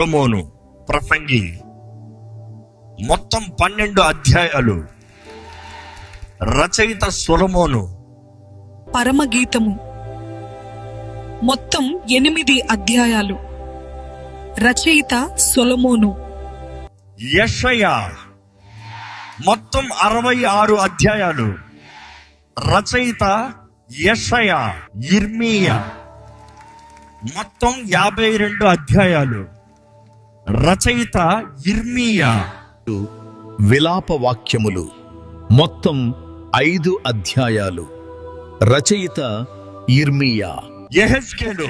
సొలొమోను ప్రసంగి మొత్తం 12 అధ్యాయాలు. రచయిత సొలొమోను. పరమగీతము మొత్తం 8 అధ్యాయాలు. రచయిత సొలొమోను. యెషయా మొత్తం 66 అధ్యాయాలు. రచయిత యెషయా. యిర్మీయా మొత్తం 52 అధ్యాయాలు. రచయిత యిర్మీయా. విలాప వాక్యములు మొత్తం 5 అధ్యాయాలు. రచయిత యిర్మీయా. యెహెజ్కేలు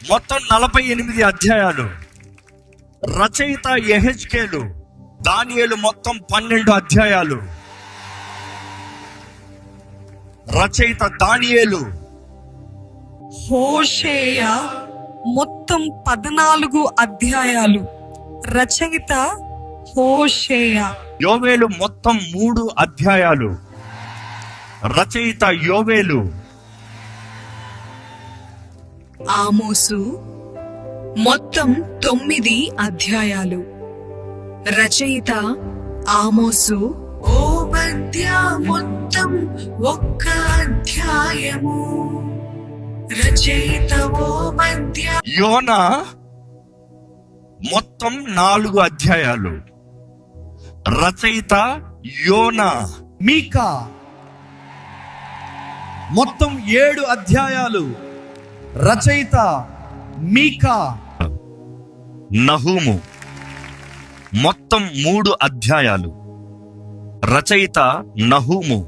మొత్తం 48 అధ్యాయాలు. రచయిత యెహెజ్కేలు. దానియేలు మొత్తం 12 అధ్యాయాలు. రచయిత దానియేలు. హోషేయ మొత్తం 14 అధ్యాయాలు. రచయిత హోషేయ. యోవేలు మొత్తం 3 అధ్యాయాలు. రచయిత యోవేలు. ఆమోసు మొత్తం 9 అధ్యాయాలు. రచయిత ఆమోసు. ఓబద్యా మొత్తం 1 అధ్యాయము. రచయిత ఓబద్యా. యోనా మొత్తం 4 అధ్యాయాలు. రచయిత యోనా. మీకా మొత్తం 7 అధ్యాయాలు. రచయిత మీకా. నహూము మొత్తం 3 అధ్యాయాలు. రచయిత నహూము.